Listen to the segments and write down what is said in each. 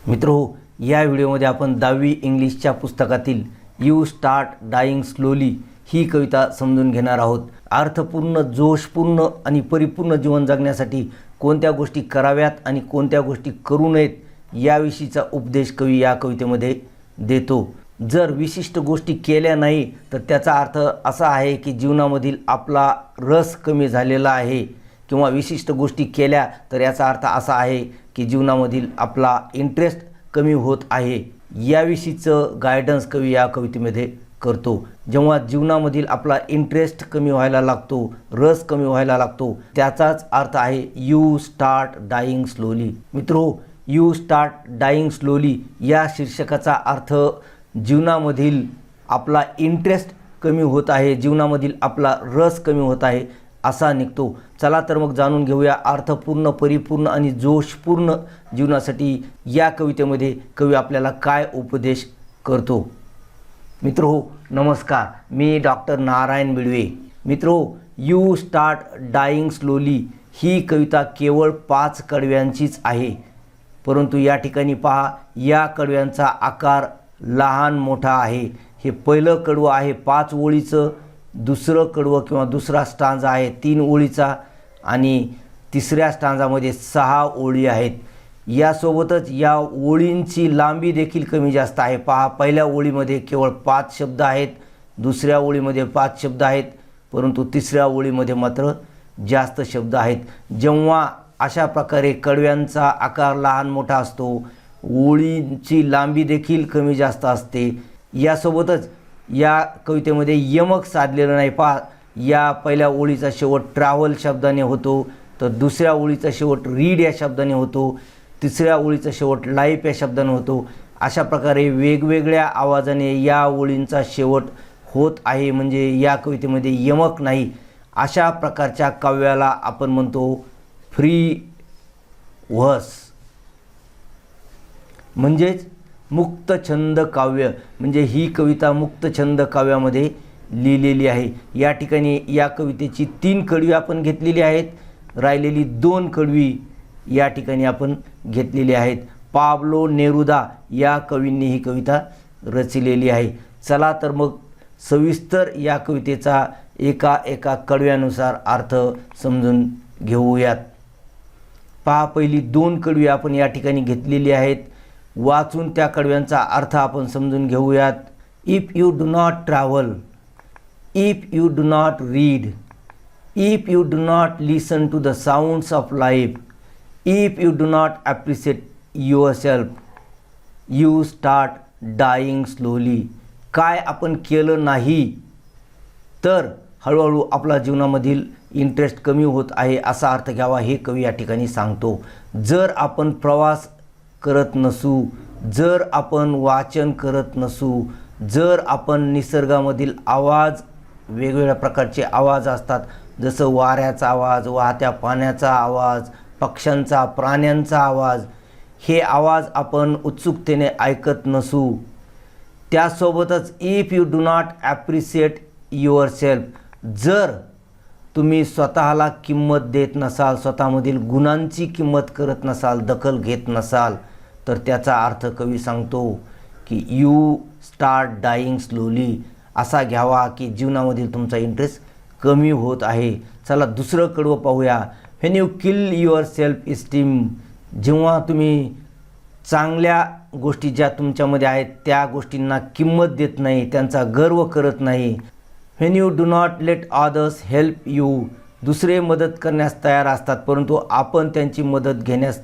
मित्रो, या व्हिडिओमध्ये आपण 10वी इंग्लिशच्या पुस्तकातील यू स्टार्ट डाईंग स्लोली ही कविता समजून घेणार आहोत। अर्थपूर्ण, जोशपूर्ण आणि परिपूर्ण जीवन जगण्यासाठी कोणत्या गोष्टी कराव्यात आणि कोणत्या गोष्टी करू नयेत याविषयीचा उपदेश कवी या कवितेमध्ये देतो। जर विशिष्ट गोष्टी केल्या नाही तर त्याचा अर्थ असा आहे की जीवनामधील आपला रस कमी झालेला आहे, किंवा विशिष्ट गोष्टी केल्या तर याचा अर्थ असा आहे की जीवनामधील आपला इंटरेस्ट कमी होत आहे। याविषयीचं गायडन्स कवी या कवितेमध्ये करतो। जेव्हा जीवनामधील आपला इंटरेस्ट कमी व्हायला लागतो, रस कमी व्हायला लागतो, त्याचाच अर्थ आहे यू स्टार्ट डाईंग स्लोली। मित्रो, यू स्टार्ट डाईंग स्लोली या शीर्षकाचा अर्थ जीवनामधील आपला इंटरेस्ट कमी होत आहे, जीवनामधील आपला रस कमी होत आहे असा निघतो। चला तर मग जाणून घेऊया अर्थपूर्ण, परिपूर्ण आणि जोशपूर्ण जीवनासाठी या कवितेमध्ये कवी आपल्याला काय उपदेश करतो। मित्रो नमस्कार, मी डॉक्टर नारायण बिडवे। मित्रो, यू स्टार्ट डाईंग स्लोली ही कविता केवळ 5 कडव्यांचीच आहे, परंतु या ठिकाणी पहा, या कडव्यांचा आकार लहान मोठा आहे। हे पहिलं कडवं आहे 5 ओळीचं, दुसरं कडवं किंवा दुसरा स्टांजा आहे 3 ओळीचा, आणि तिसऱ्या स्टांजामध्ये 6 ओळी आहेत। यासोबतच या ओळींची लांबी देखील कमी जास्त आहे। पहा, पहिल्या ओळीमध्ये केवळ 5 शब्द आहेत, दुसऱ्या ओळीमध्ये 5 शब्द आहेत, परंतु तिसऱ्या ओळीमध्ये मात्र जास्त शब्द आहेत। जेव्हा अशा प्रकारे कडव्यांचा आकार लहान मोठा असतो, ओळींची लांबी देखील कमी जास्त असते। यासोबतच या कवितेमध्ये यमक साधलेलं नाही। पहा, या पहिल्या ओळीचा शेवट ट्रॅव्हल शब्दाने होतो, तर दुसऱ्या ओळीचा शेवट रीड या शब्दाने होतो, तिसऱ्या ओळीचा शेवट लाईफ या शब्दाने होतो। अशा प्रकारे वेगवेगळ्या आवाजाने या ओळींचा शेवट होत आहे, म्हणजे या कवितेमध्ये यमक नाही। अशा प्रकारच्या काव्याला आपण म्हणतो फ्री व्हर्स, म्हणजेच मुक्त छंद काव्य। म्हणजे ही कविता मुक्त छंद काव्यामध्ये लिहिलेली आहे। या ठिकाणी या कवितेची 3 कडवी आपण घेतलेली आहेत, राहिलेली 2 कडवी या ठिकाणी आपण घेतलेली आहेत। पाब्लो नेरुदा या कवींनी ही कविता रचलेली आहे। चला तर मग सविस्तर या कवितेचा एका एका कडव्यानुसार अर्थ समजून घेऊयात। पहा, पहिली 2 कडवी आपण या ठिकाणी घेतलेली आहेत, वाचून त्या कडव्यांचा अर्थ आपण समजून घेऊयात। If you do not travel, if you do not read, if you do not listen to the sounds of life, if you do not appreciate yourself, you start dying slowly. काय आपण केलं नाही तर हळूहळू आपला जीवनामधील इंटरेस्ट कमी होत आहे असा अर्थ घ्यावा, हे कवी या ठिकाणी सांगतो। जर आपण प्रवास करत नसू, जर आपण वाचन करत नसू, जर आपण निसर्गामधील आवाज, वेगवेगळ्या प्रकारचे आवाज असतात, जसं वाऱ्याचा आवाज, वाहत्या पाण्याचा आवाज, पक्ष्यांचा, प्राण्यांचा आवाज, हे आवाज आपण उत्सुकतेने ऐकत नसू, त्यासोबतच if you do not appreciate yourself, जर तुम्ही स्वतःला किंमत देत नसाल, स्वतःमधील गुणांची किंमत करत नसाल, दखल घेत नसाल, तर त्याचा अर्थ कवी सांगतो की यू स्टार्ट डाईंग स्लोली असा घ्यावा की जीवनामधील तुमचा इंटरेस्ट कमी होत आहे। चला दुसरं कडवं पाहूया। When you kill your self esteem, जेव्हा तुम्ही चांगल्या गोष्टी ज्या तुमच्यामध्ये आहेत त्या गोष्टींना किंमत देत नाही, त्यांचा गर्व करत नाही। When you do not let others help you, दुसरे मदत करण्यास तयार असतात परंतु आपण त्यांची मदत घेण्यास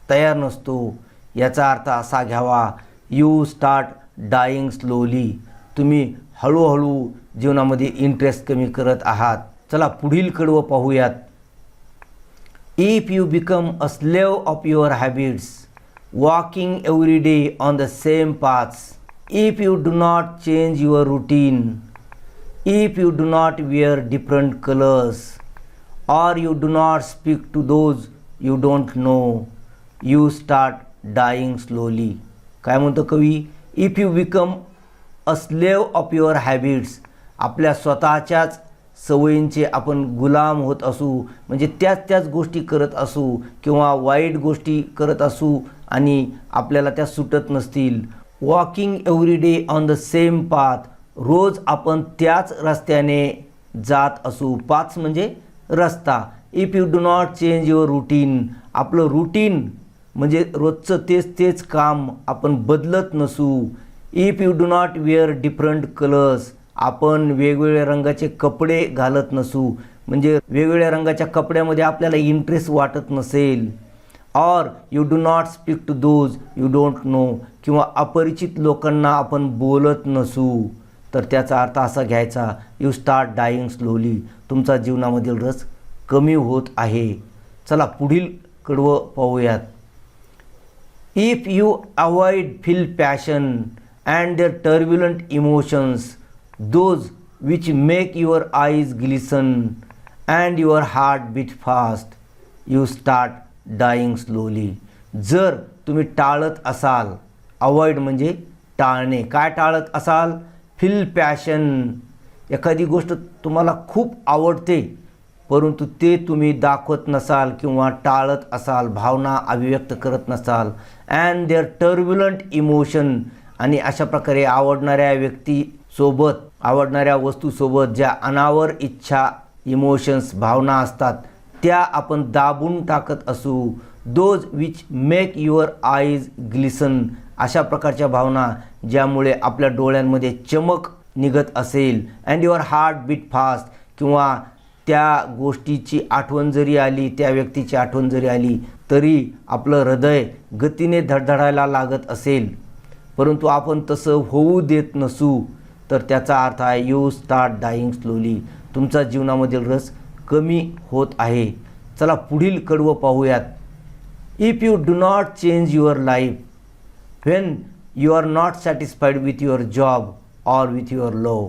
तयार नसतो, याचा अर्थ असा घ्यावा यू स्टार्ट डाईंग स्लोली, तुम्ही हळूहळू जीवनामध्ये इंटरेस्ट कमी करत आहात। चला पुढील कडवं पाहूयात। If you become a slave of your habits, walking every day on the same paths, if you do not change your routine, if you do not wear different colors, or you do not speak to those you don't know, you start dying slowly। काय म्हणतो कवी? If you become a slave of your habits, आपल्या स्वतःच्याच सवयींचे आपण गुलाम होत असू, म्हणजे त्याच गोष्टी करत असू किंवा वाईट गोष्टी करत असू आणि आपल्याला त्या सुटत नसतील. Walking every day on the same path, रोज आपण त्याच रस्त्याने जात असू. पाथ म्हणजे रस्ता. If you do not change your routine, आपलं रुटीन म्हणजे रोजचं तेच काम आपण बदलत नसू. If you do not wear different colours, आपण वेगवेगळ्या रंगाचे कपडे घालत नसू, म्हणजे वेगवेगळ्या रंगाच्या कपड्यामध्ये आपल्याला इंटरेस्ट वाटत नसेल. Or you do not speak to those you don't know, किंवा अपरिचित लोकांना आपण बोलत नसू. तर त्याचा अर्थ असा घ्यायचा, यू स्टार्ट डाईंग स्लोली, तुमचा जीवनामधील रस कमी होत आहे. चला पुढील कडवं पाहूयात. If you avoid feel passion and their turbulent emotions, those which make your eyes glisten and your heart beat fast, you start dying slowly. जर तुम्ही टाळत असाल, अवॉइड म्हणजे टाळणे, काय टाळत असाल? फील पॅशन, एखादी गोष्ट तुम्हाला खूप आवडते परंतु ते तुम्ही दाखवत नसाल किंवा टाळत असाल, भावना अभिव्यक्त करत नसाल. अँड देअर टर्ब्युलंट इमोशन, आणि अशा प्रकारे आवडणाऱ्या व्यक्तीसोबत, आवडणाऱ्या वस्तूसोबत ज्या अनावर इच्छा, इमोशन्स, भावना असतात त्या आपण दाबून टाकत असू. Those which make your eyes glisten, अशा प्रकारच्या भावना ज्यामुळे आपल्या डोळ्यांमध्ये चमक निघत असेल. And your heart beat fast, किंवा त्या गोष्टीची आठवण जरी आली, त्या व्यक्तीची आठवण जरी आली तरी आपलं हृदय गतीने धडधडायला लागत असेल परंतु आपण तसं होऊ देत नसू, तर त्याचा अर्थ आहे यू स्टार्ट डाईंग स्लोली, तुमचा जीवनामधील रस कमी होत आहे. चला पुढील कडवं पाहूयात. If you do not change your life when you are not satisfied with your job or with your love,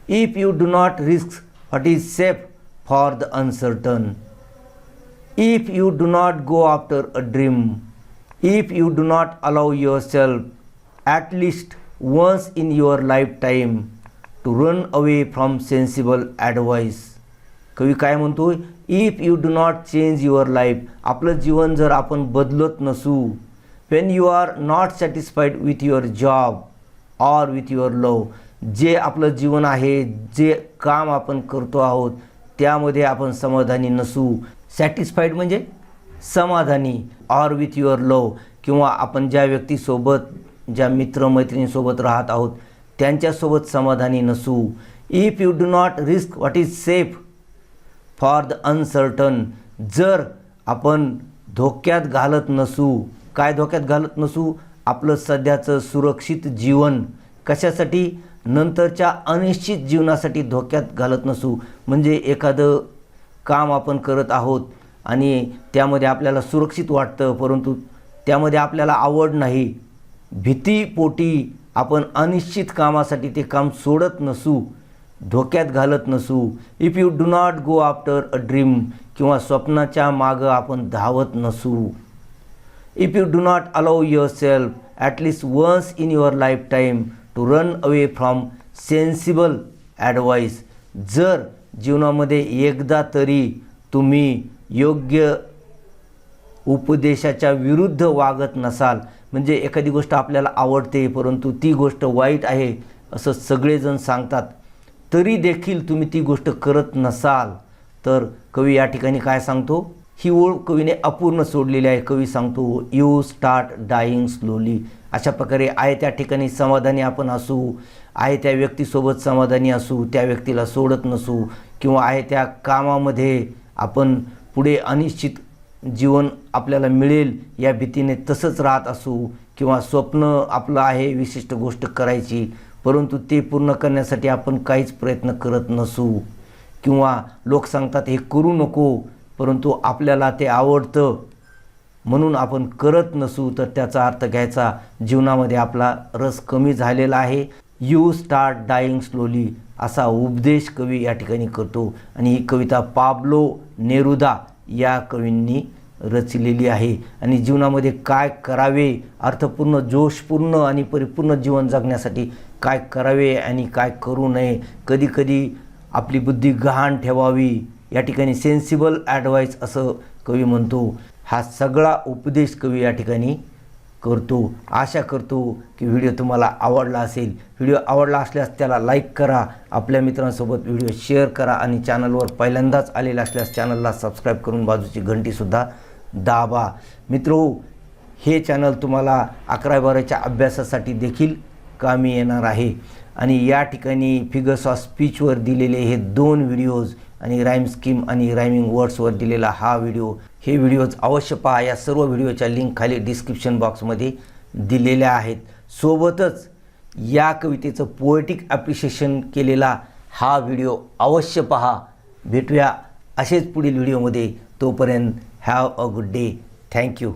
if you do not risk what is safe for the uncertain, if you do not go after a dream, if you do not allow yourself at least once in your lifetime to run away from sensible advice. कवी काय म्हणतोय? if you do not change your life, आपलं जीवन जर आपण बदलत नसू, when you are not satisfied with your job or with your love, जे आपलं जीवन आहे, जे काम आपण करतो आहोत त्यामध्ये आपण समाधानी नसू. सॅटिस्फाईड म्हणजे समाधानी. ऑर विथ युअर लव, किंवा आपण ज्या व्यक्तीसोबत, ज्या मित्रमैत्रिणीसोबत राहत आहोत त्यांच्यासोबत समाधानी नसू. If you do not risk what is safe for the uncertain, जर आपण धोक्यात घालत नसू. काय धोक्यात घालत नसू? आपलं सध्याचं सुरक्षित जीवन. कशासाठी? नंतरच्या अनिश्चित जीवनासाठी धोक्यात घालत नसू. म्हणजे एखादं काम आपण करत आहोत आणि त्यामध्ये आपल्याला सुरक्षित वाटतं परंतु त्यामध्ये आपल्याला आवड नाही, भीतीपोटी आपण अनिश्चित कामासाठी ते काम सोडत नसू, धोक्यात घालत नसू. If you do not go after a dream, किंवा स्वप्नाच्या मागं आपण धावत नसू. If you do not allow yourself at least once in your lifetime to run away from sensible advice, जर जीवनामध्ये एकदा तरी तुम्ही योग्य उपदेशाच्या विरुद्ध वागत नसाल, म्हणजे एखादी गोष्ट आपल्याला आवडते परंतु ती गोष्ट वाईट आहे असं सगळेजण सांगतात तरी देखील तुम्ही ती गोष्ट करत नसाल, तर कवी या ठिकाणी काय सांगतो? ही ओळ कवीने अपूर्ण सोडलेली आहे. कवी सांगतो यू स्टार्ट डाईंग स्लोली. अशा प्रकारे आहे त्या ठिकाणी समाधानी आपण असू, आहे त्या व्यक्तीसोबत समाधानी असू, त्या व्यक्तीला सोडत नसू, किंवा आहे त्या कामामध्ये आपण पुढे अनिश्चित जीवन आपल्याला मिळेल या भीतीने तसंच राहत असू, किंवा स्वप्न आपलं आहे विशिष्ट गोष्ट करायची परंतु ते पूर्ण करण्यासाठी आपण काहीच प्रयत्न करत नसू, किंवा लोक सांगतात हे करू नको परंतु आपल्याला ते आवडतं म्हणून आपण करत नसू, तर त्याचा अर्थ घ्यायचा जीवनामध्ये आपला रस कमी झालेला आहे. यू स्टार्ट डाईंग स्लोली असा उपदेश कवी या ठिकाणी करतो. आणि ही कविता पाब्लो नेरुदा या कवींनी रचलेली आहे. आणि जीवनामध्ये काय करावे, अर्थपूर्ण, जोशपूर्ण आणि परिपूर्ण जीवन जगण्यासाठी काय करावे आणि काय करू नये, कधीकधी आपली बुद्धी गहाण ठेवावी, या ठिकाणी सेन्सिबल ॲडवाईस असं कवी म्हणतो. हा सगळा उपदेश कवी या ठिकाणी करतो. आशा करतो की व्हिडिओ तुम्हाला आवडला असेल. व्हिडिओ आवडला असल्यास त्याला लाईक करा, आपल्या मित्रांसोबत व्हिडिओ शेअर करा आणि चॅनलवर पहिल्यांदाच आलेला असल्यास चॅनलला सबस्क्राईब करून बाजूची घंटीसुद्धा दाबा. मित्रो, हे चॅनल तुम्हाला 11-12च्या अभ्यासासाठी देखील कामी येणार आहे. आणि या ठिकाणी फिगर्स ऑफ स्पीचवर दिलेले हे 2 व्हिडिओज आणि राईम स्कीम आणि रायमिंग वर्ड्सवर दिलेला हा व्हिडिओ, हे व्हिडिओज अवश्य पहा. या सर्व व्हिडिओच्या लिंक खाली डिस्क्रिप्शन बॉक्समध्ये दिलेल्या आहेत. सोबतच या कवितेचं पोएटिक ॲप्रिशिएशन केलेला हा व्हिडिओ अवश्य पहा. भेटूया असेच पुढील व्हिडिओमध्ये. तोपर्यंत have a good day. Thank you.